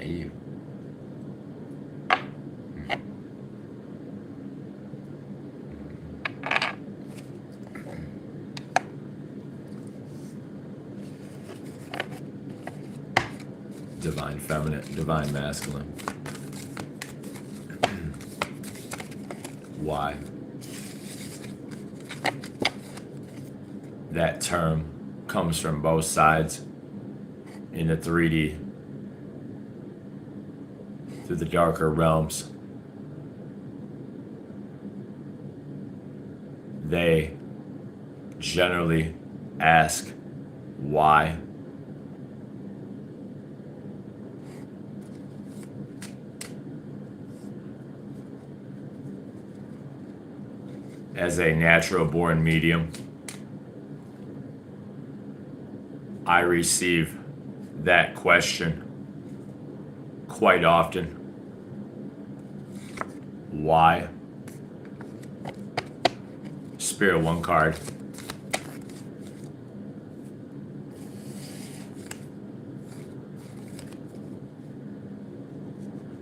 you. Divine feminine, divine masculine. Why? That term comes from both sides in the 3D through the darker realms. They generally ask why. As a natural born medium, I receive that question quite often. Why? Spirit, one card.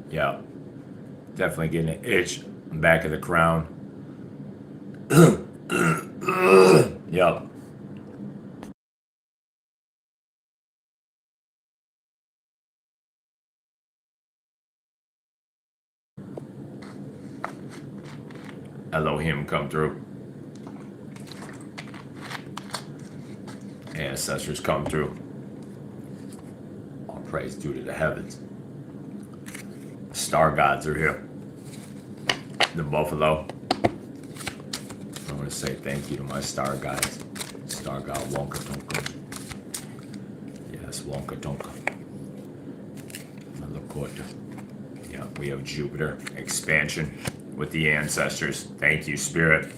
Yeah, definitely getting an itch back of the crown. Yep. Elohim come through. Ancestors come through. All praise due to the heavens. Star gods are here. The buffalo. I want to say thank you to my star gods. Star god Wonka Tonka. Yes, Wonka Tonka. Yeah, we have Jupiter expansion with the ancestors. Thank you, Spirit.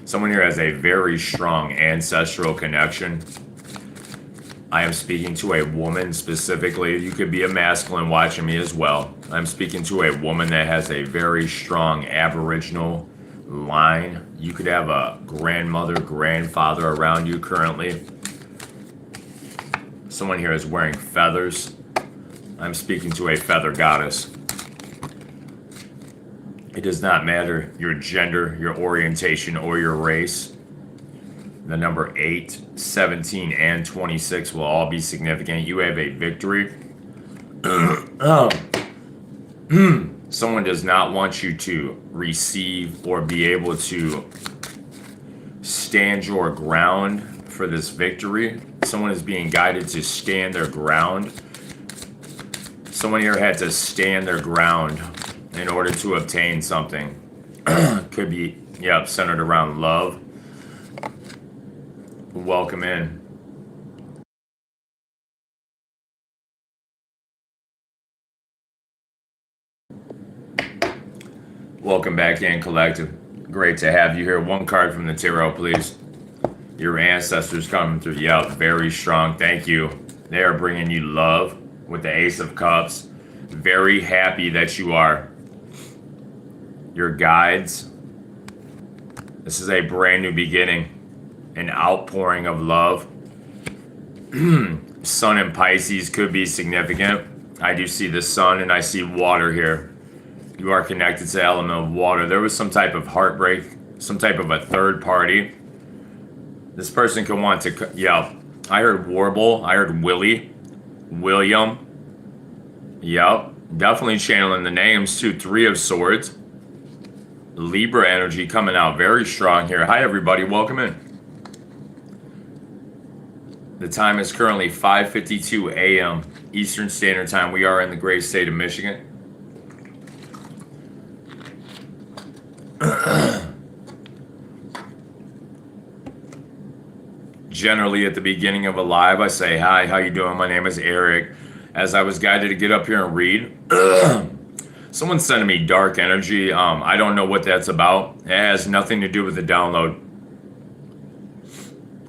Someone here has a very strong ancestral connection. I am speaking to a woman specifically. You could be a masculine watching me as well. I'm speaking to a woman that has a very strong Aboriginal line. You could have a grandmother, grandfather around you currently. Someone here is wearing feathers. I'm speaking to a feather goddess. It does not matter your gender, your orientation, or your race. The number 8, 17, and 26 will all be significant. You have a victory. Someone does not want you to receive or be able to stand your ground for this victory. Someone is being guided to stand their ground. Someone here had to stand their ground in order to obtain something. Could be, yeah, centered around love. Welcome in. Welcome back in, Collective. Great to have you here. One card from the tarot, please. Your ancestors coming through. Yeah, very strong. Thank you. They are bringing you love with the Ace of Cups. Very happy that you are. Your guides. This is a brand new beginning. An outpouring of love. Sun in Pisces could be significant. I do see the sun and I see water here. You are connected to the element of water. There was some type of heartbreak, some type of a third party. This person could want to, yeah. I heard Warble. I heard Willie. William. Yep. Definitely channeling the names too. 3 of Swords. Libra energy coming out very strong here. Hi, everybody. Welcome in. The time is currently 5:52 a.m. Eastern Standard Time. We are in the great state of Michigan. Generally, at the beginning of a live, I say, hi, how you doing? My name is Eric. As I was guided to get up here and read, someone's sending me dark energy. I don't know what that's about. It has nothing to do with the download.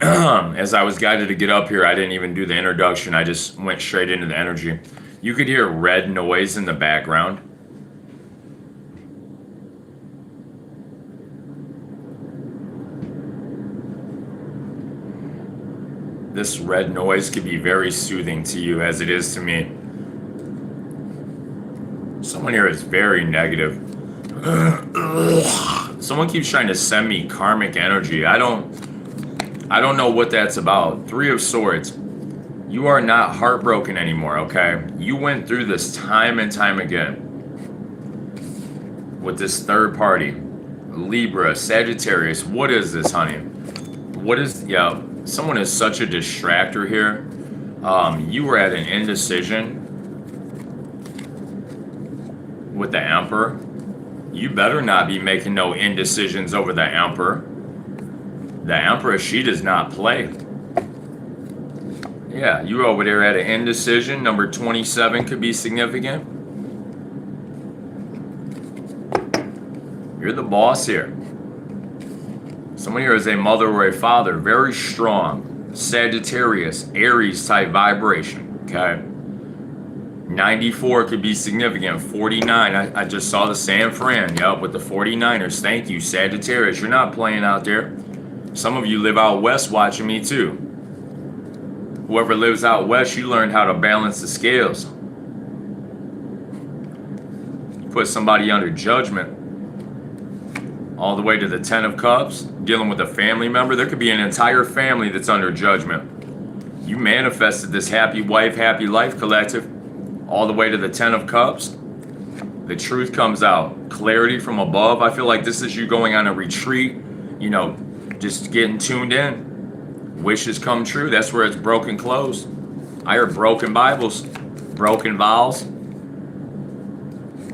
As I was guided to get up here, I didn't even do the introduction. I just went straight into the energy. You could hear red noise in the background. This red noise could be very soothing to you, as it is to me. Someone here is very negative. Someone keeps trying to send me karmic energy. I don't know what that's about. Three of Swords. You are not heartbroken anymore, okay? You went through this time and time again with this third party. Libra, Sagittarius. What is this, honey? What is, yeah, someone is such a distractor here. You were at an indecision with the Emperor. You better not be making no indecisions over the Emperor. The Empress, she does not play. Yeah, you over there at an indecision. Number 27 could be significant. You're the boss here. Someone here is a mother or a father. Very strong. Sagittarius, Aries type vibration. Okay. 94 could be significant. 49. I just saw the San Fran. Yep, with the 49ers. Thank you, Sagittarius. You're not playing out there. Some of you live out west watching me too. Whoever lives out west, you learned how to balance the scales. You put somebody under judgment. All the way to the 10 of Cups, dealing with a family member. There could be an entire family that's under judgment. You manifested this happy wife, happy life collective. All the way to the 10 of Cups. The truth comes out. Clarity from above. I feel like this is you going on a retreat. You know, just getting tuned in. Wishes come true. That's where it's broken closed. I heard broken Bibles, broken vows.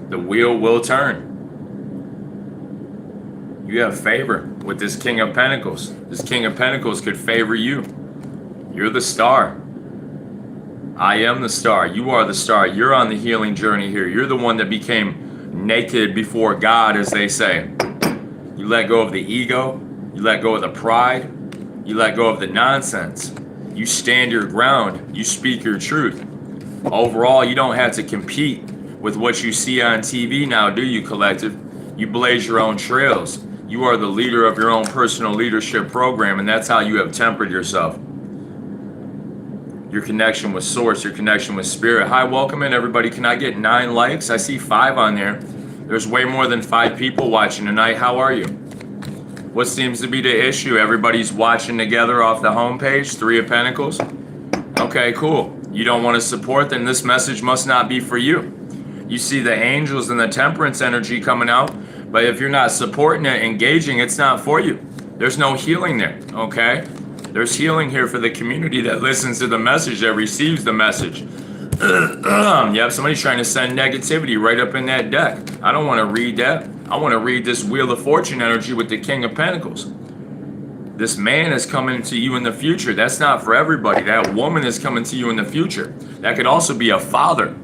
The wheel will turn. You have favor with this King of Pentacles. This King of Pentacles could favor you. You're the star. I am the star. You are the star. You're on the healing journey here. You're the one that became naked before God, as they say. You let go of the ego. You let go of the pride. You let go of the nonsense. You stand your ground. You speak your truth. Overall, you don't have to compete with what you see on TV now, do you, collective? You blaze your own trails. You are the leader of your own personal leadership program, and that's how you have tempered yourself. Your connection with Source, your connection with Spirit. Hi, welcome in, everybody. Can I get 9 likes? I see 5 on there. There's way more than 5 people watching tonight. How are you? What seems to be the issue? Everybody's watching together off the homepage. 3 of Pentacles. Okay, cool. You don't want to support, then this message must not be for you. You see the angels and the temperance energy coming out, but if you're not supporting it, engaging, it's not for you. There's no healing there, okay? There's healing here for the community that listens to the message, that receives the message. Yep, somebody's trying to send negativity right up in that deck. I don't want to read that. I want to read this Wheel of Fortune energy with the King of Pentacles. This man is coming to you in the future. That's not for everybody. That woman is coming to you in the future. That could also be a father.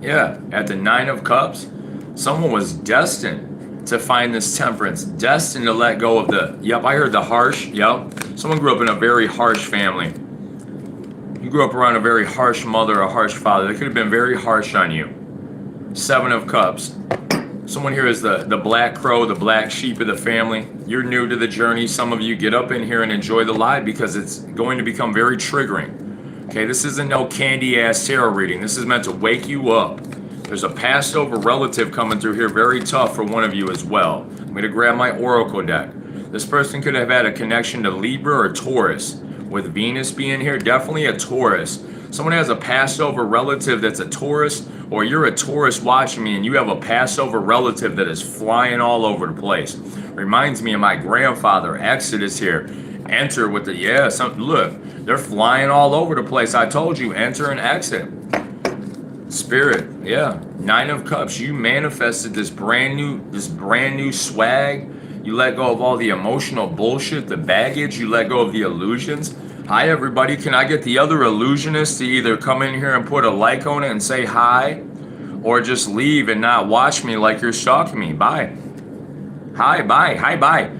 Yeah, at the 9 of Cups, someone was destined to find this temperance, destined to let go of the, yep, I heard the harsh, yep. Someone grew up in a very harsh family. You grew up around a very harsh mother, a harsh father. They could have been very harsh on you. 7 of Cups. Someone here is the black crow, the black sheep of the family. You're new to the journey. Some of you get up in here and enjoy the live because it's going to become very triggering. Okay, this isn't no candy-ass tarot reading. This is meant to wake you up. There's a passed over relative coming through here, very tough for one of you as well. I'm going to grab my Oracle deck. This person could have had a connection to Libra or Taurus. With Venus being here, definitely a Taurus. Someone has a passed over relative that's a Taurus, or you're a Taurus watching me and you have a passed over relative that is flying all over the place. Reminds me of my grandfather. Exodus here. Enter with the, yeah, look, they're flying all over the place. I told you, enter and exit. Spirit, yeah. 9 of Cups. You manifested this brand new swag. You let go of all the emotional bullshit, the baggage. You let go of the illusions. Hi, everybody. Can I get the other illusionists to either come in here and put a like on it and say hi, or just leave and not watch me like you're stalking me? Bye. Hi, bye. Hi, bye.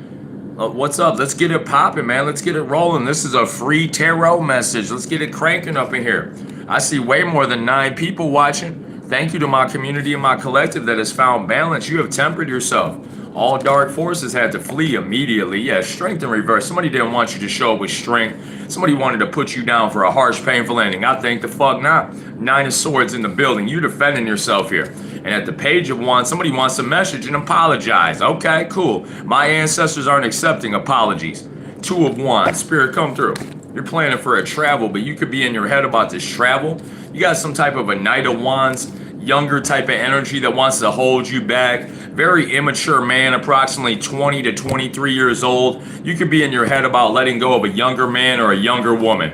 What's up? Let's get it popping, man. Let's get it rolling. This is a free tarot message. Let's get it cranking up in here. I see way more than 9 people watching. Thank you to my community and my collective that has found balance. You have tempered yourself. All dark forces had to flee immediately. Yeah, strength in reverse. Somebody didn't want you to show up with strength. Somebody wanted to put you down for a harsh, painful ending. I think the fuck not. Nine of Swords in the building. You defending yourself here. And at the Page of Wands, somebody wants a message and apologize. Okay, cool. My ancestors aren't accepting apologies. Two of Wands. Spirit, come through. You're planning for a travel, but you could be in your head about this travel. You got some type of a Knight of Wands, younger type of energy that wants to hold you back. Very immature man, approximately 20 to 23 years old. You could be in your head about letting go of a younger man or a younger woman.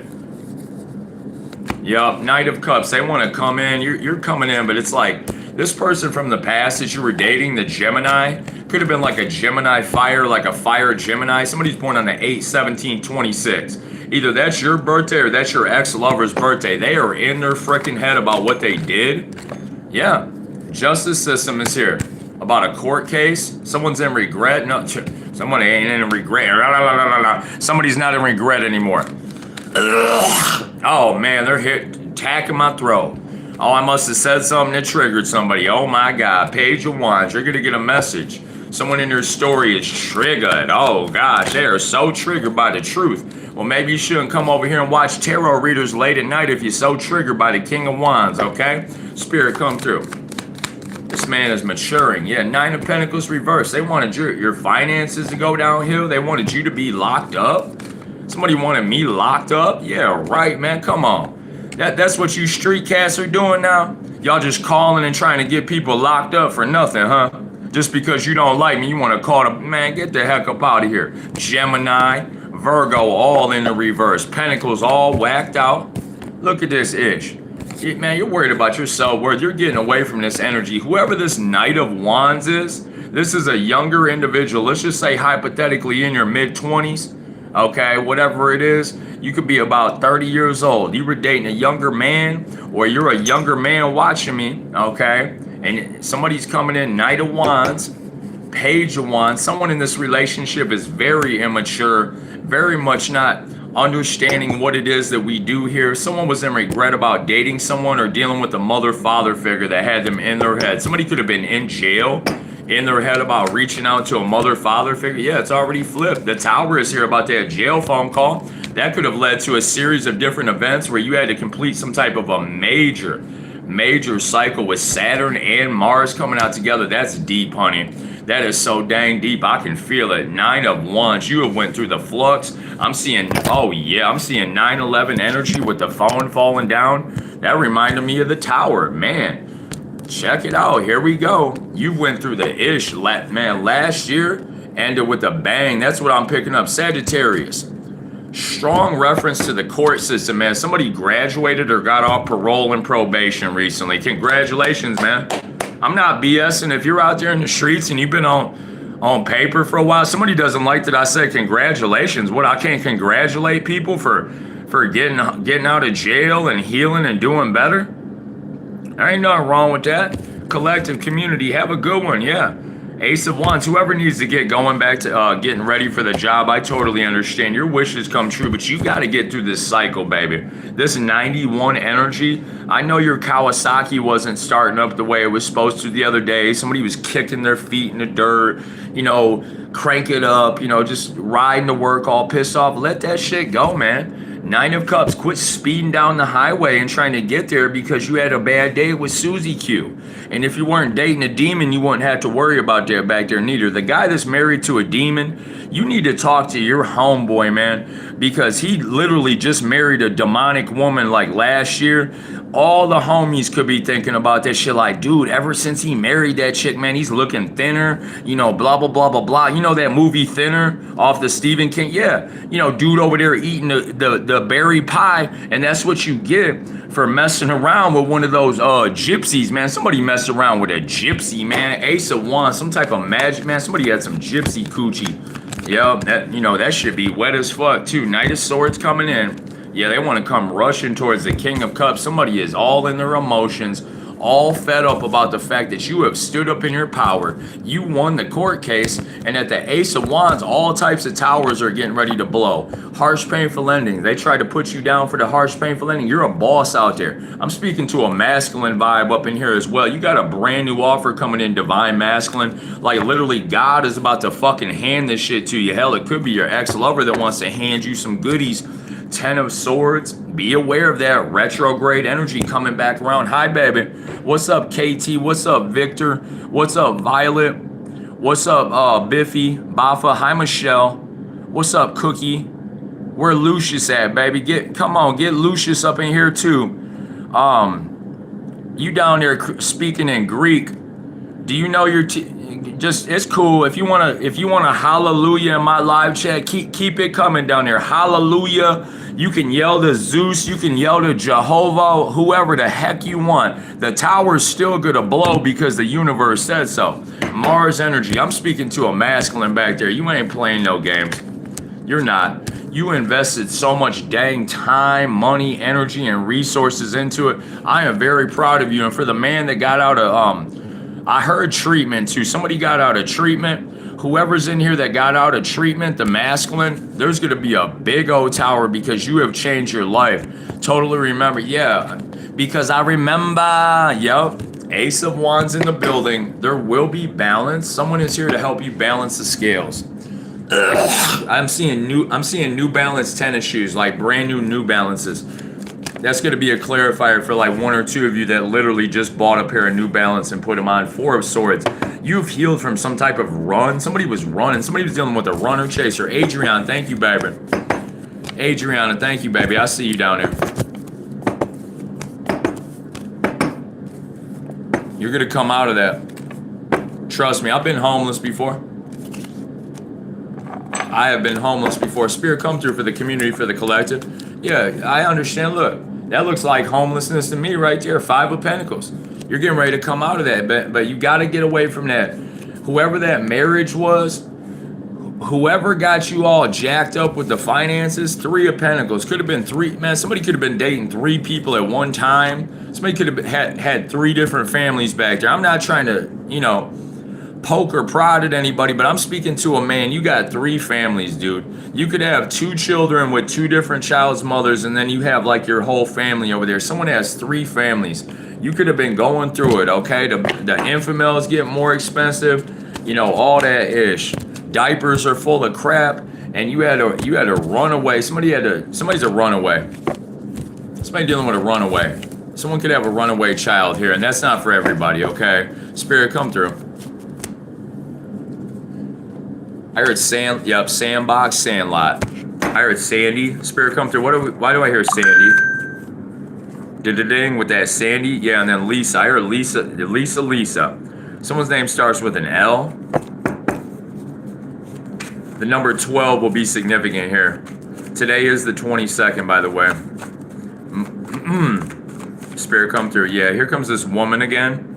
Yup, Knight of Cups. They want to come in. You're coming in, but it's like this person from the past that you were dating, the Gemini, could have been like a Gemini fire, like a fire Gemini. Somebody's born on the 8/17/26. Either that's your birthday or that's your ex-lover's birthday. They are in their freaking head about what they did. Yeah, justice system is here. About a court case, someone's in regret. No, someone ain't in regret. Somebody's not in regret anymore. Ugh. Oh man, they're hit, attacking my throat. Oh, I must have said something that triggered somebody. Oh my God, Page of Wands, you're gonna get a message. Someone in your story is triggered. Oh gosh, they are so triggered by the truth. Well, maybe you shouldn't come over here and watch tarot readers late at night if you're so triggered by the King of Wands, okay? Spirit, come through. This man is maturing. Yeah, Nine of Pentacles reversed. They wanted your finances to go downhill. They wanted you to be locked up. Somebody wanted me locked up? Yeah, right, man. Come on. That's what you street cats are doing now? Y'all just calling and trying to get people locked up for nothing, huh? Just because you don't like me, you want to call them, man, get the heck up out of here. Gemini, Virgo, all in the reverse. Pentacles all whacked out. Look at this ish. Man, you're worried about your self-worth. You're getting away from this energy. Whoever this Knight of Wands is, this is a younger individual. Let's just say hypothetically in your mid-20s. Okay, whatever it is. You could be about 30 years old. You were dating a younger man, or you're a younger man watching me, okay? And somebody's coming in, Knight of Wands, Page of Wands. Someone in this relationship is very immature, very much not understanding what it is that we do here. Someone was in regret about dating someone or dealing with a mother-father figure that had them in their head. Somebody could have been in jail, in their head about reaching out to a mother-father figure. Yeah, it's already flipped. The Taurus here about that jail phone call. That could have led to a series of different events where you had to complete some type of a major cycle with Saturn and Mars coming out together. That's deep, honey. That is so dang deep. I can feel it. Nine of Wands. You have went through the flux. I'm seeing, oh yeah, I'm seeing 9/11 energy with the phone falling down. That reminded me of the tower. Man, check it out. Here we go. You went through the ish, man, last year. Ended with a bang. That's what I'm picking up. Sagittarius. Strong reference to the court system, man. Somebody graduated or got off parole and probation recently. Congratulations, man. I'm not BSing. If you're out there in the streets and you've been on paper for a while, somebody doesn't like that I said congratulations. What, I can't congratulate people for getting out of jail and healing and doing better? There ain't nothing wrong with that. Collective community, have a good one, yeah. Ace of Wands, whoever needs to get going back to getting ready for the job, I totally understand. Your wishes come true, but you got to get through this cycle, baby. This 91 energy, I know your Kawasaki wasn't starting up the way it was supposed to the other day. Somebody was kicking their feet in the dirt, you know, crank it up, you know, just riding to work all pissed off. Let that shit go, man. Nine of Cups, quit speeding down the highway and trying to get there because you had a bad day with Susie Q. And if you weren't dating a demon, you wouldn't have to worry about that back there neither. The guy that's married to a demon, you need to talk to your homeboy, man, because he literally just married a demonic woman like last year. All the homies could be thinking about that shit like, dude, ever since he married that chick, man, he's looking thinner, you know, blah, blah, blah, blah, blah. You know that movie Thinner off the Stephen King? Yeah, you know, dude over there eating the berry pie, and that's what you get for messing around with one of those gypsies, man. Somebody messed around with a gypsy, man. Ace of Wands, some type of magic, man. Somebody had some gypsy coochie. Yeah, that, you know, that should be wet as fuck too. Knight of Swords coming in. Yeah, they want to come rushing towards the King of Cups. Somebody is all in their emotions, all fed up about the fact that you have stood up in your power. You won the court case, and at the Ace of Wands, all types of towers are getting ready to blow. Harsh, painful ending. They tried to put you down for the harsh, painful ending. You're a boss out there. I'm speaking to a masculine vibe up in here as well. You got a brand new offer coming in, divine masculine. Like literally God is about to fucking hand this shit to you. Hell, it could be your ex-lover that wants to hand you some goodies. 10 of Swords. Be aware of that retrograde energy coming back around. Hi, baby. What's up, KT? What's up, Victor? What's up, Violet? What's up, Biffy? Bafa? Hi, Michelle. What's up, Cookie? Where Lucius at, baby? Come on, get Lucius up in here too. You down there speaking in Greek? Do you know your just it's cool if you wanna hallelujah in my live chat. Keep it coming down there. Hallelujah. You can yell to Zeus, you can yell to Jehovah, whoever the heck you want. The tower's still gonna blow because the universe said so. Mars energy. I'm speaking to a masculine back there. You ain't playing no games. You're not. You invested so much dang time, money, energy, and resources into it. I am very proud of you. And for the man that got out of I heard treatment too. Somebody got out of treatment. Whoever's in here that got out of treatment, the masculine, there's going to be a big old tower because you have changed your life. Totally remember. Yeah, because I remember. Yep. Ace of Wands in the building. There will be balance. Someone is here to help you balance the scales. I'm seeing New Balance tennis shoes, like brand new Balances. That's going to be a clarifier for like one or two of you that literally just bought a pair of New Balance and put them on. 4 of Swords. You've healed from some type of run. Somebody was running. Somebody was dealing with a runner chaser. Adrian, thank you, baby. Adriana, thank you, baby. I see you down there. You're going to come out of that. Trust me, I've been homeless before. I have been homeless before. Spirit, come through for the community, for the collective. Yeah, I understand. Look, that looks like homelessness to me right there. 5 of Pentacles. You're getting ready to come out of that, but you got to get away from that. Whoever that marriage was, whoever got you all jacked up with the finances, 3 of Pentacles. Could have been 3. Man, somebody could have been dating 3 people at one time. Somebody could have had 3 different families back there. I'm not trying to, poke or prod at anybody, but I'm speaking to a man. You got 3 families, dude. You could have 2 children with 2 different child's mothers, and then you have like your whole family over there. Someone has 3 families. You could have been going through it, okay? The infamils get more expensive, all that ish. Diapers are full of crap, and you had to run away. Somebody's a runaway. Somebody dealing with a runaway. Someone could have a runaway child here, and that's not for everybody, okay? Spirit, come through. I heard sandbox, sandlot. I heard Sandy. Spirit, come through. Why do I hear Sandy? Ding with that Sandy. Yeah, and then Lisa. I heard Lisa. Someone's name starts with an L. The number 12 will be significant here. Today is the 22nd, by the way. Spirit, come through. Yeah, here comes this woman again.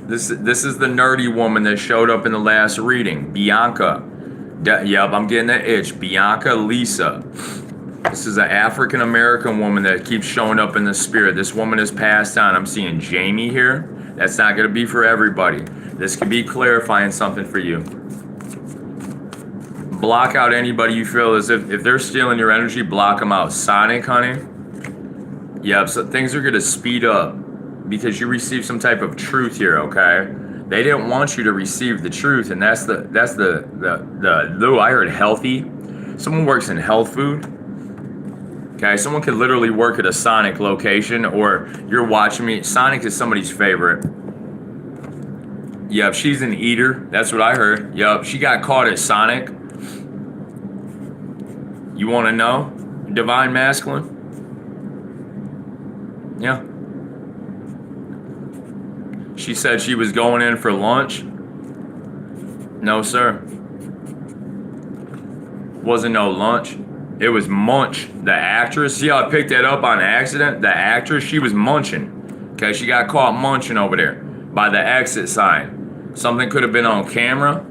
This is the nerdy woman that showed up in the last reading. Bianca. Yep, I'm getting that itch. Bianca Lisa. This is an African American woman that keeps showing up in the spirit. This woman is passed on. I'm seeing Jamie here. That's not going to be for everybody. This could be clarifying something for you. Block out anybody you feel as if they're stealing your energy. Block them out. Sonic, honey. Yep, so things are going to speed up. Because you received some type of truth here, okay? They didn't want you to receive the truth, and that's the I heard healthy. Someone works in health food. Okay, someone could literally work at a Sonic location, or you're watching me. Sonic is somebody's favorite. Yep, she's an eater. That's what I heard. Yep, she got caught at Sonic. You want to know? Divine masculine? Yeah. She said she was going in for lunch. No, sir. Wasn't no lunch. It was Munch, the actress. See how I picked that up on accident? The actress, she was munching. Okay, she got caught munching over there by the exit sign. Something could have been on camera.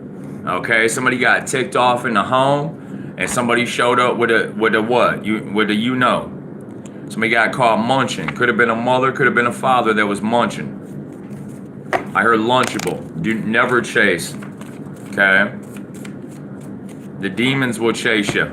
Okay, somebody got ticked off in the home, and somebody showed up with a what? With a Somebody got caught munching. Could have been a mother, could have been a father that was munching. I heard lunchable. Do never chase. Okay? The demons will chase you.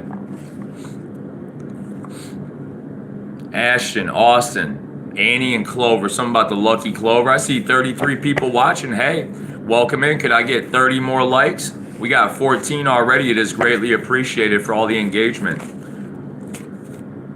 Ashton, Austin, Annie, and Clover. Something about the lucky Clover. I see 33 people watching. Hey, welcome in. Could I get 30 more likes? We got 14 already. It is greatly appreciated for all the engagement.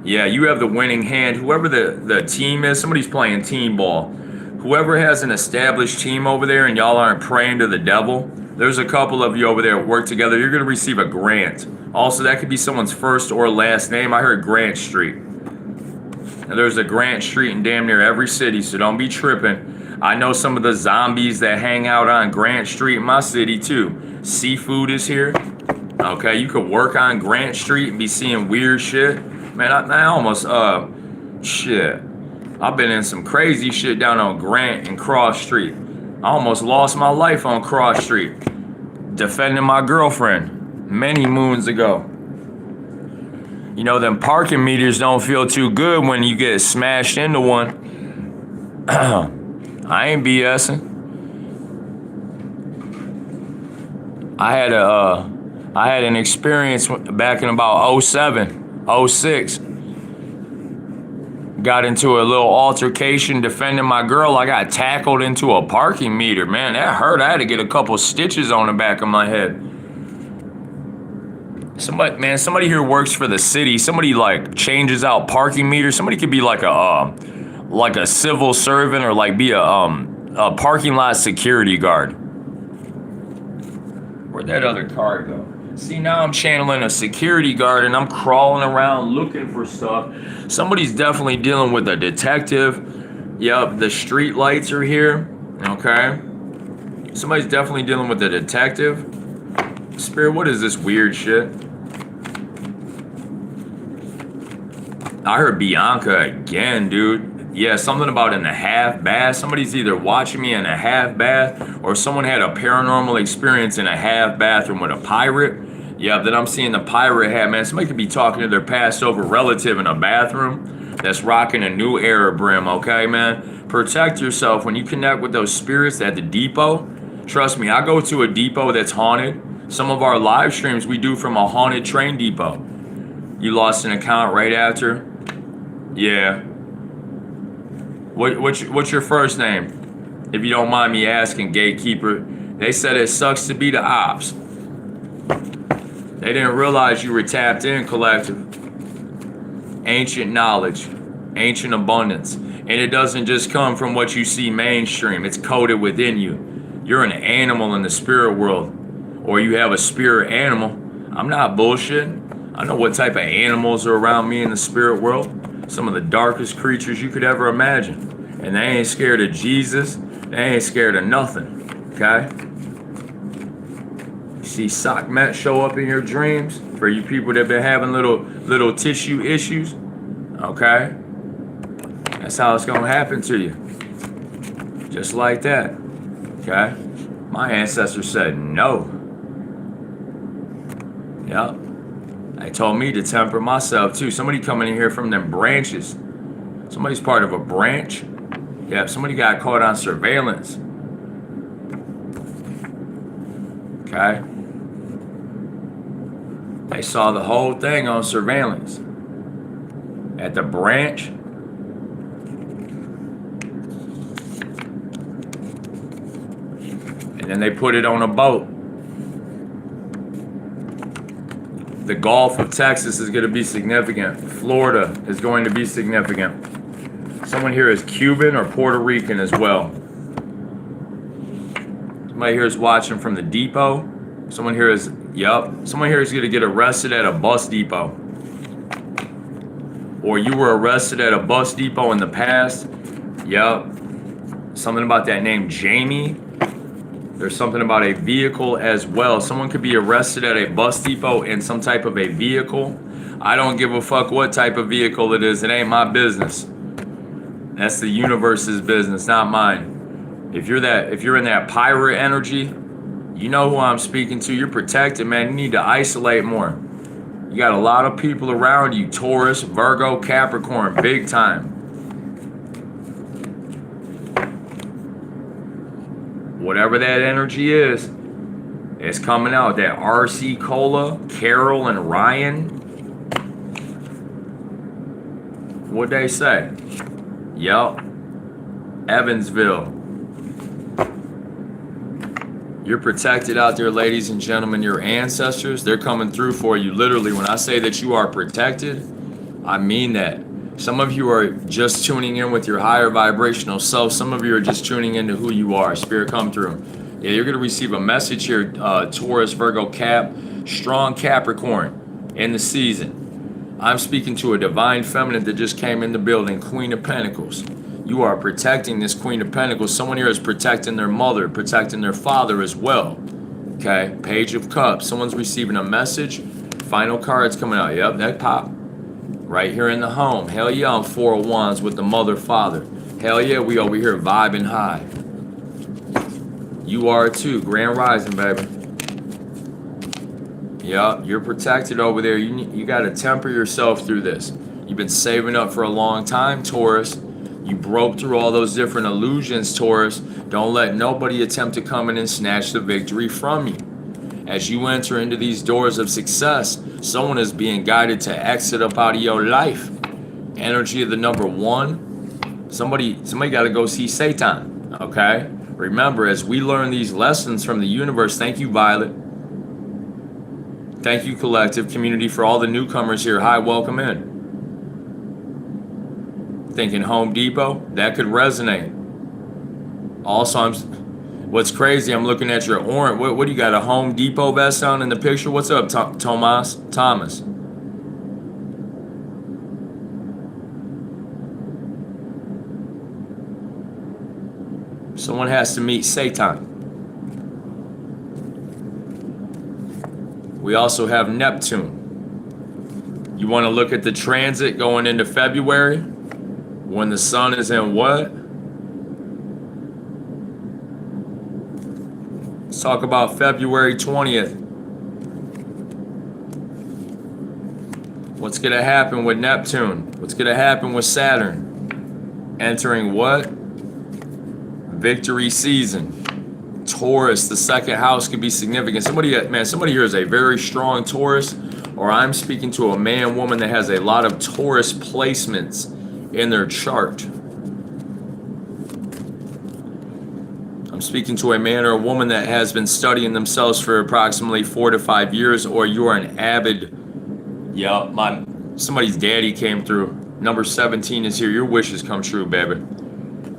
Yeah, you have the winning hand. Whoever the team is, somebody's playing team ball. Whoever has an established team over there and y'all aren't praying to the devil, there's a couple of you over there that work together. You're going to receive a grant. Also, that could be someone's first or last name. I heard Grant Street. Now, there's a Grant Street in damn near every city, so don't be tripping. I know some of the zombies that hang out on Grant Street in my city, too. Seafood is here. Okay, you could work on Grant Street and be seeing weird shit. Man, I almost, shit. I've been in some crazy shit down on Grant and Cross Street. I almost lost my life on Cross Street. Defending my girlfriend many moons ago. You know, them parking meters don't feel too good when you get smashed into one. I ain't BSing. I had an experience back in about 07. 06. Got into a little altercation defending my girl. I got tackled into a parking meter. Man, that hurt. I had to get a couple stitches on the back of my head. Somebody here works for the city. Somebody like changes out parking meters. Somebody could be like a civil servant or like be a parking lot security guard. Where'd that other card go? See, now I'm channeling a security guard and I'm crawling around looking for stuff. Somebody's definitely dealing with a detective. Yep, the street lights are here. Okay. Somebody's definitely dealing with a detective. Spirit, what is this weird shit? I heard Bianca again, dude. Yeah, something about in the half bath. Somebody's either watching me in a half bath or someone had a paranormal experience in a half bathroom with a pirate. Yeah, then I'm seeing the pirate hat, man. Somebody could be talking to their passed over relative in a bathroom that's rocking a new era brim, okay, man? Protect yourself when you connect with those spirits at the depot. Trust me, I go to a depot that's haunted. Some of our live streams we do from a haunted train depot. You lost an account right after? Yeah. What's your first name? If you don't mind me asking, gatekeeper. They said it sucks to be the ops. They didn't realize you were tapped in, collective. Ancient knowledge, ancient abundance. And it doesn't just come from what you see mainstream. It's coded within you. You're an animal in the spirit world. Or you have a spirit animal. I'm not bullshitting. I know what type of animals are around me in the spirit world. Some of the darkest creatures you could ever imagine. And they ain't scared of Jesus. They ain't scared of nothing. Okay? You see Sakmet show up in your dreams for you people that been having little tissue issues. Okay? That's how it's gonna happen to you. Just like that. Okay? My ancestors said no. Yep. They told me to temper myself too. Somebody coming in here from them branches. Somebody's part of a branch. Yep, somebody got caught on surveillance. Okay. They saw the whole thing on surveillance. At the branch. And then they put it on a boat. The Gulf of Texas is going to be significant. Florida is going to be significant. Someone here is Cuban or Puerto Rican as well. Somebody here is watching from the depot. Someone here is, someone here is going to get arrested at a bus depot. Or you were arrested at a bus depot in the past. Yep. Something about that name, Jamie. There's something about a vehicle as well. Someone could be arrested at a bus depot in some type of a vehicle. I don't give a fuck what type of vehicle it is. It ain't my business. That's the universe's business, not mine. If you're in that pirate energy, you know who I'm speaking to. You're protected, man. You need to isolate more. You got a lot of people around you, Taurus, Virgo, Capricorn, big time. Whatever that energy is, it's coming out. That RC Cola, Carol and Ryan. What'd they say? Yup. Evansville. You're protected out there, ladies and gentlemen. Your ancestors, they're coming through for you. Literally, when I say that you are protected, I mean that. Some of you are just tuning in with your higher vibrational self. Some of you are just tuning into who you are. Spirit, come through. Yeah, you're going to receive a message here, Taurus, Virgo, Cap, strong Capricorn in the season. I'm speaking to a divine feminine that just came in the building, Queen of Pentacles. You are protecting this Queen of Pentacles. Someone here is protecting their mother, protecting their father as well. Okay, Page of Cups. Someone's receiving a message. Final card's coming out. Yep, that pop. Right here in the home. Hell yeah, I'm 4 of Wands with the mother, father. Hell yeah, we over here vibing high. You are too. Grand Rising, baby. Yep, you're protected over there. You got to temper yourself through this. You've been saving up for a long time, Taurus. You broke through all those different illusions, Taurus. Don't let nobody attempt to come in and snatch the victory from you. As you enter into these doors of success, someone is being guided to exit up out of your life. Energy of the number 1. Somebody got to go see Satan, okay? Remember, as we learn these lessons from the universe, thank you, Violet. Thank you, collective community, for all the newcomers here. Hi, welcome in. Thinking Home Depot, that could resonate. Also, what's crazy, I'm looking at your orange. What do you got, a Home Depot vest on in the picture? What's up, Thomas? Someone has to meet Satan. We also have Neptune. You want to look at the transit going into February? When the sun is in what? Let's talk about February 20th. What's going to happen with Neptune? What's going to happen with Saturn? Entering what? Victory season. Taurus, the second house could be significant. Somebody here is a very strong Taurus, or I'm speaking to a man, woman that has a lot of Taurus placements in their chart. I'm speaking to a man or a woman that has been studying themselves for approximately 4 to 5 years, or you are an avid, somebody's daddy came through. Number 17 is here. Your wishes come true, baby.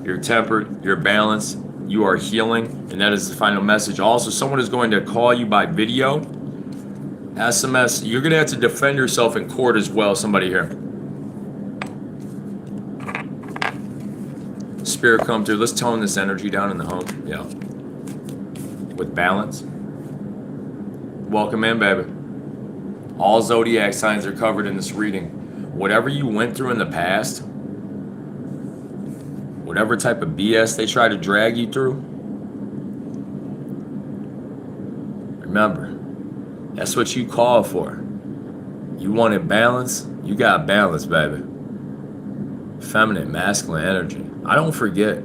You're tempered, you're balanced, you are healing, and that is the final message. Also, someone is going to call you by video, SMS. You're going to have to defend yourself in court as well, somebody here. Spirit, come through. Let's tone this energy down in the home. Yeah. With balance. Welcome in, baby. All zodiac signs are covered in this reading. Whatever you went through in the past, whatever type of BS they try to drag you through, remember, that's what you call for. You wanted balance, you got balance, baby. Feminine, masculine energy. I don't forget.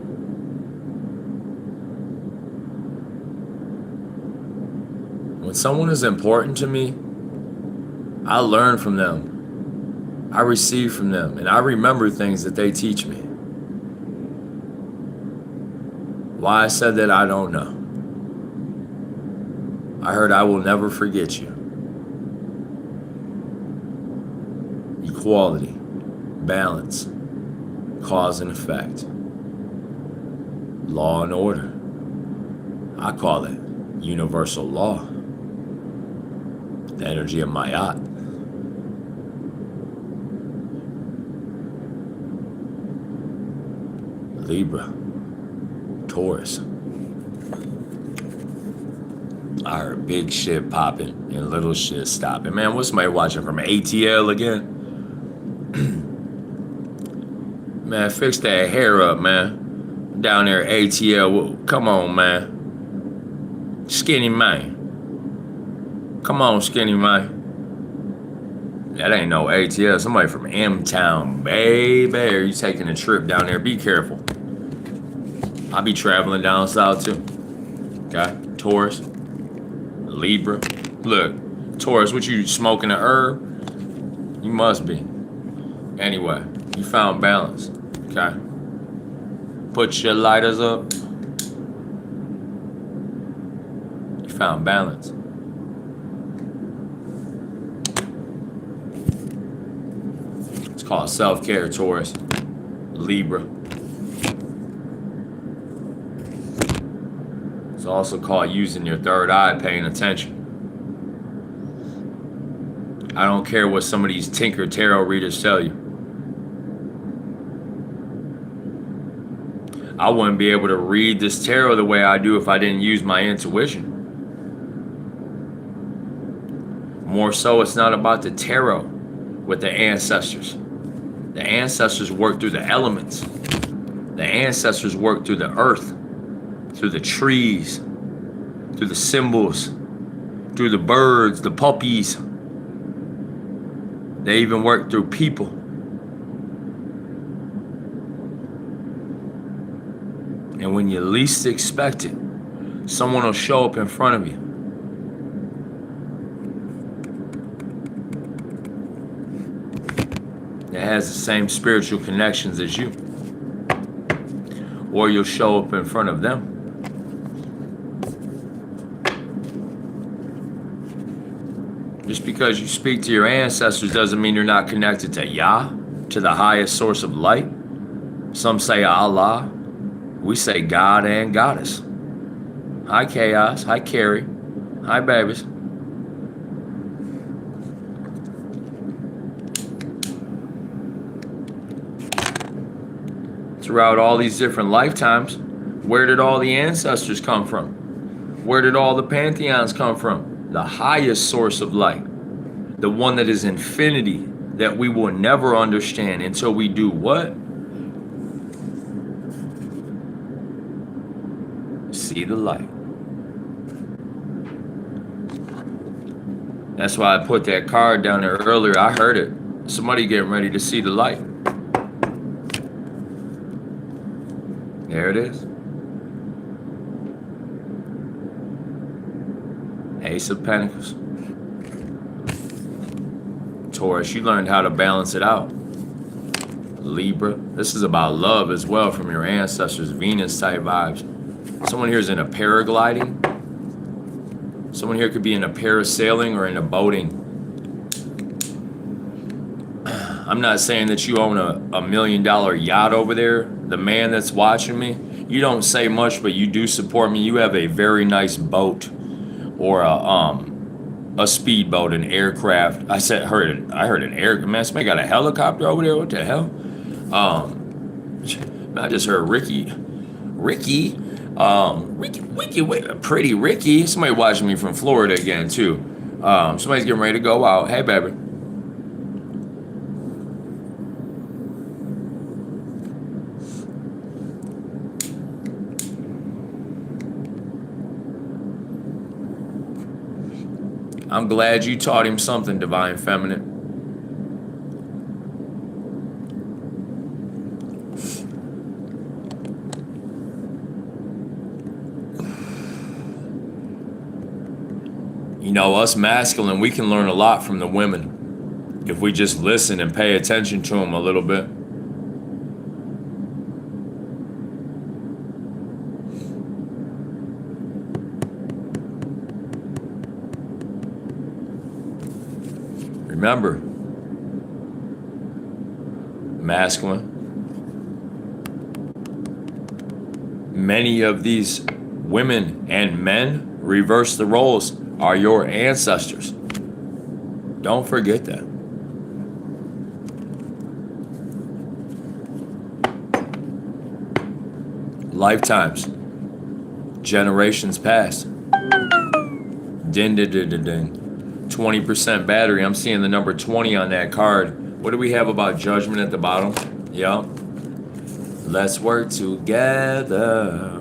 When someone is important to me, I learn from them. I receive from them. And I remember things that they teach me. Why I said that, I don't know. I heard I will never forget you. Equality, balance, cause and effect, law and order. I call it universal law. The energy of Mayat. Libra, Taurus. I heard big shit popping and little shit stopping. Man, what's somebody watching from ATL again? Man, fix that hair up, man. Down there, ATL. Come on, man. Skinny man. Come on, skinny man. That ain't no ATL. Somebody from M-Town, baby. Are you taking a trip down there? Be careful. I'll be traveling down south too. Okay? Taurus, Libra. Look, Taurus, what you smoking a herb? You must be. Anyway, you found balance. Okay? Put your lighters up. You found balance. It's called self-care, Taurus. Libra. It's also called using your third eye, paying attention. I don't care what some of these Tinker Tarot readers tell you. I wouldn't be able to read this tarot the way I do if I didn't use my intuition. More so, it's not about the tarot with the ancestors. The ancestors work through the elements. The ancestors work through the earth, through the trees, through the symbols, through the birds, the puppies. They even work through people. And when you least expect it, someone will show up in front of you. That has the same spiritual connections as you. Or you'll show up in front of them. Just because you speak to your ancestors doesn't mean you're not connected to Yah, to the highest source of light. Some say Allah. We say God and Goddess. Hi, Chaos. Hi, Carrie. Hi, babies. Throughout all these different lifetimes, where did all the ancestors come from? Where did all the pantheons come from? The highest source of light. The one that is infinity, that we will never understand until we do what? See the light. That's why I put that card down there earlier. I heard it. Somebody getting ready to see the light. There it is. Ace of Pentacles. Taurus, you learned how to balance it out. Libra. This is about love as well from your ancestors. Venus type vibes. Someone here is in a paragliding. Someone here could be in a parasailing or in a boating. I'm not saying that you own a $1 million yacht over there. The man that's watching me, you don't say much, but you do support me. You have a very nice boat or a speedboat, an aircraft. I heard an air. Man, somebody got a helicopter over there. What the hell? I just heard Ricky, pretty Ricky. Somebody watching me from Florida again too. Somebody's getting ready to go out. Hey, baby. I'm glad you taught him something, Divine Feminine. You know, us masculine, we can learn a lot from the women if we just listen and pay attention to them a little bit. Remember, masculine, many of these women and men, reverse the roles, are your ancestors. Don't forget that. Lifetimes, generations past. Din, din, din, din, din. 20% battery. I'm seeing the number 20 on that card. What do we have about judgment at the bottom? Yep. Let's work together.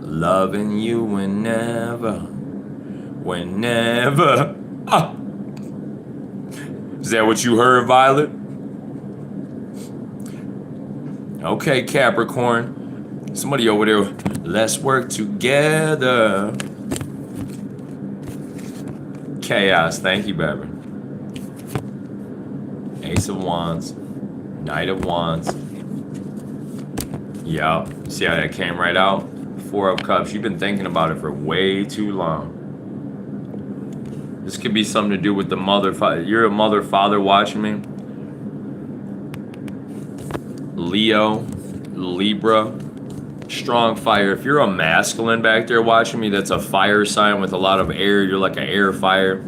Loving you whenever. Ah. that what you heard, Violet? Okay, Capricorn. Somebody over there. Let's work together. Chaos. Thank you, baby. Ace of Wands. Knight of Wands. Yeah. See how that came right out? Four of Cups. You've been thinking about it for way too long. This could be something to do with the mother. You're a mother, father watching me. Leo, Libra, strong fire. If you're a masculine back there watching me, that's a fire sign with a lot of air. You're like an air fire.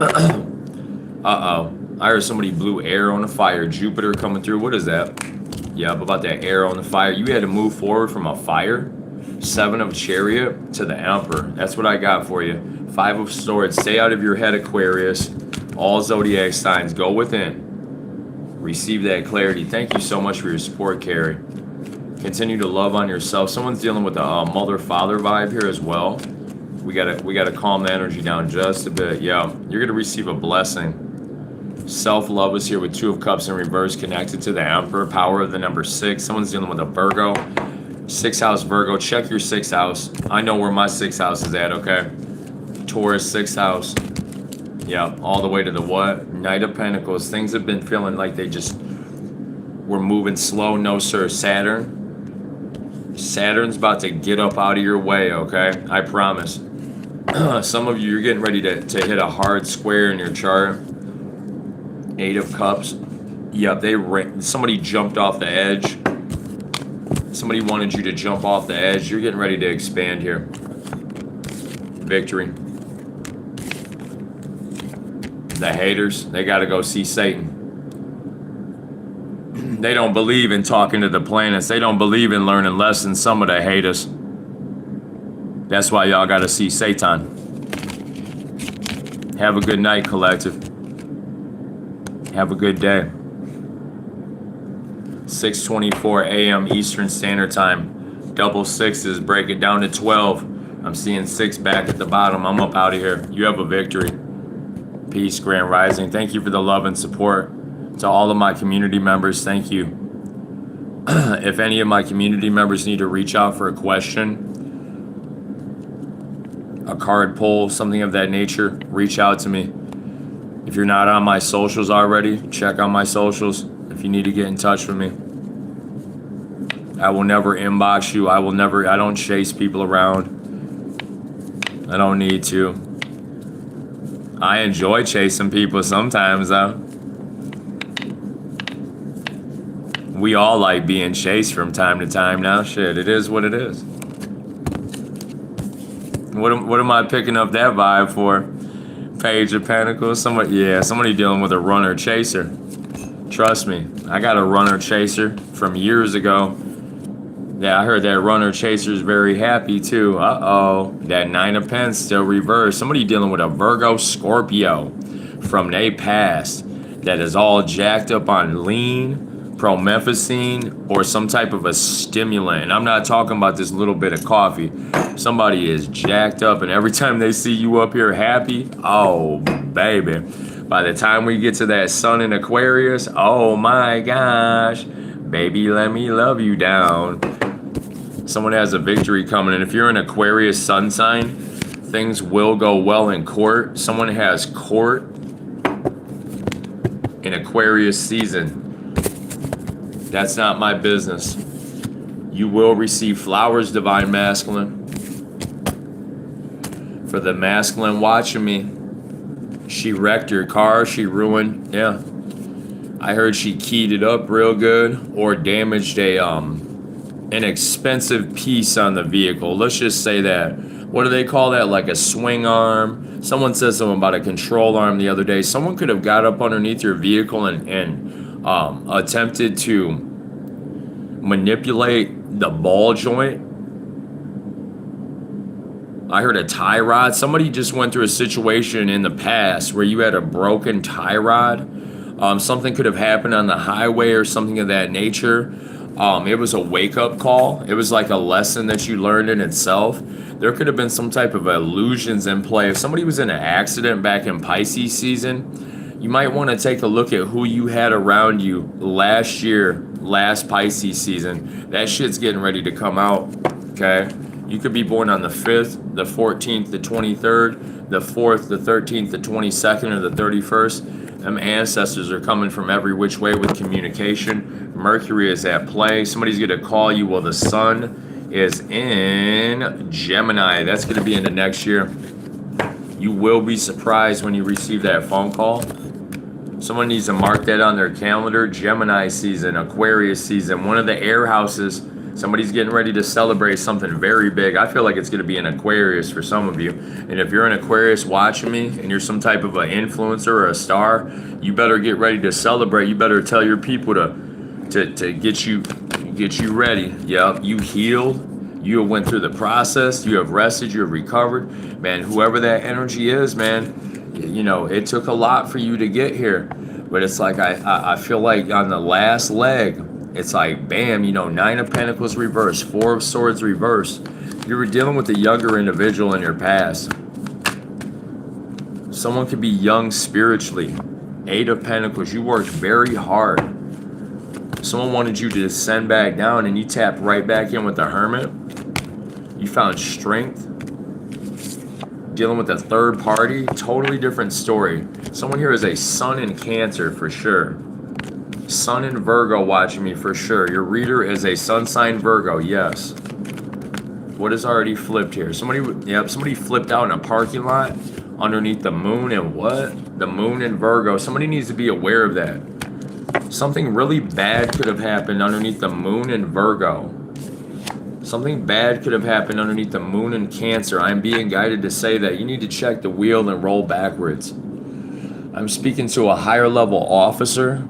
Uh-oh. I heard somebody blew air on the fire. Jupiter coming through. What is that? Yeah, about that air on the fire. You had to move forward from a fire. Seven of Chariot to the Emperor. That's what I got for you. Five of Swords. Stay out of your head, Aquarius. All zodiac signs. Go within. Receive that clarity. Thank you so much for your support, Carrie. Continue to love on yourself. Someone's dealing with a mother-father vibe here as well. We gotta calm the energy down just a bit. Yeah, you're gonna receive a blessing. Self-love is here with Two of Cups in reverse, connected to the Emperor. Power of the number 6. Someone's dealing with a Virgo. 6th house Virgo. Check your 6th house. I know where my 6th house is at, okay? Taurus, 6th house. Yeah, all the way to the what? Knight of Pentacles. Things have been feeling like they just were moving slow. No, sir. Saturn's about to get up out of your way, okay? I promise. Some of you, you're getting ready to hit a hard square in your chart. 8 of Cups. Yep, somebody jumped off the edge. Somebody wanted you to jump off the edge. You're getting ready to expand here. Victory. The haters, they got to go see Satan. They don't believe in talking to the planets. They don't believe in learning lessons. Some of the haters. That's why y'all got to see Satan. Have a good night, collective. Have a good day. 6:24 a.m. Eastern Standard Time. Double sixes. Break it down to 12. I'm seeing 6 back at the bottom. I'm up out of here. You have a victory. Peace, Grand Rising. Thank you for the love and support. To all of my community members, thank you. If any of my community members need to reach out for a question, a card pull, something of that nature, reach out to me. If you're not on my socials already, check on my socials if you need to get in touch with me. I will never inbox you. I don't chase people around. I don't need to. I enjoy chasing people sometimes, though. We all like being chased from time to time now. Shit, it is what it is. What am I picking up that vibe for? Page of Pentacles? Somebody dealing with a runner chaser. Trust me, I got a runner chaser from years ago. Yeah, I heard that runner chaser is very happy too. Uh-oh, that 9 of Pence still reversed. Somebody dealing with a Virgo Scorpio from their past that is all jacked up on lean, promethazine, or some type of a stimulant. And I'm not talking about this little bit of coffee. Somebody is jacked up, and every time they see you up here happy, oh, baby. By the time we get to that sun in Aquarius, oh my gosh, baby, let me love you down. Someone has a victory coming, and if you're an Aquarius sun sign, things will go well in court. Someone has court in Aquarius season. That's not my business. You will receive flowers, Divine Masculine. For the masculine watching me, she wrecked your car, she ruined, yeah. I heard she keyed it up real good or damaged an expensive piece on the vehicle. Let's just say that. What do they call that? Like a swing arm? Someone said something about a control arm the other day. Someone could have got up underneath your vehicle and attempted to manipulate the ball joint. I heard a tie rod. Somebody just went through a situation in the past where you had a broken tie rod. Something could have happened on the highway or something of that nature. It was a wake-up call. It was like a lesson that you learned in itself. There could have been some type of illusions in play. If somebody was in an accident back in Pisces season, You might want to take a look at who you had around you last year, last Pisces season. That shit's getting ready to come out, okay? You could be born on the 5th, the 14th, the 23rd, the 4th, the 13th, the 22nd, or the 31st. Them ancestors are coming from every which way with communication. Mercury is at play. Somebody's going to call you. Well, the sun is in Gemini. That's going to be into next year. You will be surprised when you receive that phone call. Someone needs to mark that on their calendar. Gemini season, Aquarius season, one of the air houses. Somebody's getting ready to celebrate something very big. I feel like it's going to be an Aquarius for some of you. And if you're an Aquarius watching me and you're some type of an influencer or a star, you better get ready to celebrate. You better tell your people to get you ready. Yep, you healed. You have went through the process. You have rested. You have recovered. Man, whoever that energy is, man, you know, it took a lot for you to get here. But it's like I feel like on the last leg, it's like, bam, you know, 9 of Pentacles reversed, 4 of Swords reversed. You were dealing with a younger individual in your past. Someone could be young spiritually. 8 of Pentacles, you worked very hard. Someone wanted you to descend back down and you tapped right back in with the Hermit. You found strength. Dealing with a third party, totally different story. Someone here is a Sun in Cancer for sure. Sun in Virgo watching me for sure. Your reader is a Sun sign Virgo, yes. What is already flipped here? Somebody flipped out in a parking lot underneath the moon and what? The moon in Virgo. Somebody needs to be aware of that. Something really bad could have happened underneath the moon in Virgo. Something bad could have happened underneath the moon in Cancer. I'm being guided to say that you need to check the wheel and roll backwards. I'm speaking to a higher level officer,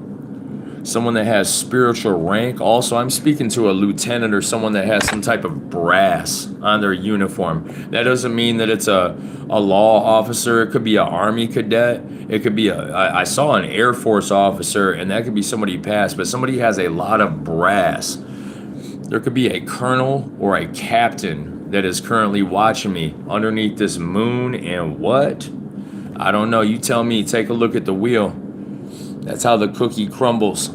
someone that has spiritual rank. Also, I'm speaking to a lieutenant or someone that has some type of brass on their uniform. That doesn't mean that it's a law officer. It could be an army cadet. It could be I saw an Air Force officer, and that could be somebody past, but somebody has a lot of brass. There could be a colonel or a captain that is currently watching me underneath this moon and what? I don't know. You tell me. Take a look at the wheel. That's how the cookie crumbles.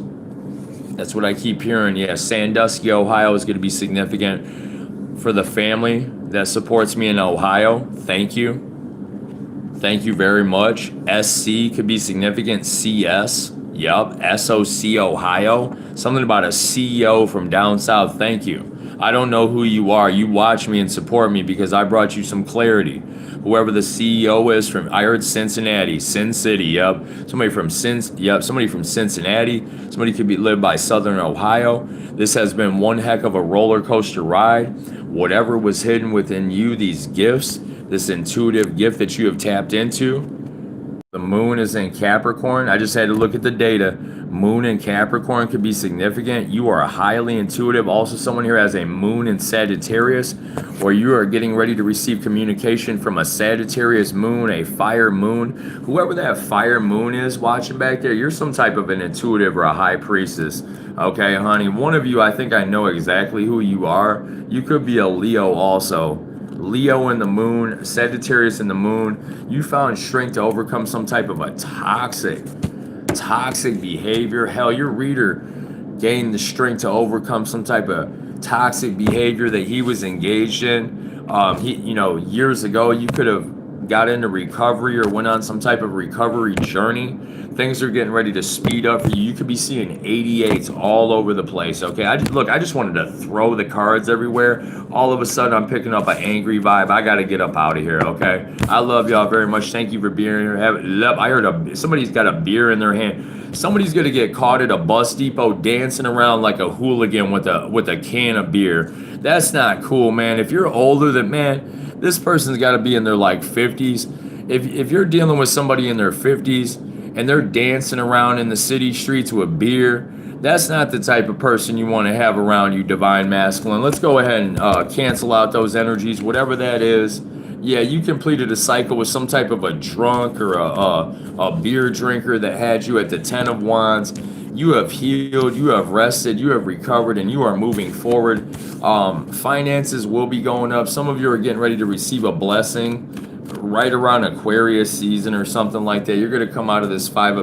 That's what I keep hearing. Yeah, Sandusky, Ohio is going to be significant for the family that supports me in Ohio. Thank you. Thank you very much. SC could be significant. CS. Yup. SOC, Ohio. Something about a CEO from down south. Thank you. I don't know who you are. You watch me and support me because I brought you some clarity. Whoever the CEO is from, I heard Cincinnati, Sin City, yep. Somebody from Cincinnati. Somebody could be lived by Southern Ohio. This has been one heck of a roller coaster ride. Whatever was hidden within you, these gifts, this intuitive gift that you have tapped into. The moon is in Capricorn. I just had to look at the data. Moon in Capricorn could be significant. You are highly intuitive. Also, someone here has a moon in Sagittarius, or you are getting ready to receive communication from a Sagittarius moon, a fire moon. Whoever that fire moon is watching back there, you're some type of an intuitive or a high priestess. Okay, honey. One of you, I think I know exactly who you are. You could be a Leo also. Leo in the moon, Sagittarius in the moon. You found strength to overcome some type of a toxic behavior. Hell, your reader gained the strength to overcome some type of toxic behavior that he was engaged in. Years ago, you could have got into recovery or went on some type of recovery journey. Things are getting ready to speed up for you. You could be seeing 88s all over the place, okay? I just wanted to throw the cards everywhere. All of a sudden, I'm picking up an angry vibe. I got to get up out of here, okay? I love y'all very much. Thank you for being here. I heard somebody's got a beer in their hand. Somebody's going to get caught at a bus depot dancing around like a hooligan with a can of beer. That's not cool, man. If you're older than, man, this person's got to be in their like 50s. If you're dealing with somebody in their 50s, and they're dancing around in the city streets with beer, that's not the type of person you want to have around you, divine masculine. Let's go ahead and cancel out those energies, whatever that is. Yeah, you completed a cycle with some type of a drunk or a beer drinker that had you at the 10 of Wands. You have healed, you have rested, you have recovered, and you are moving forward. Finances will be going up. Some of you are getting ready to receive a blessing right around Aquarius season or something like that. You're going to come out of this 5 of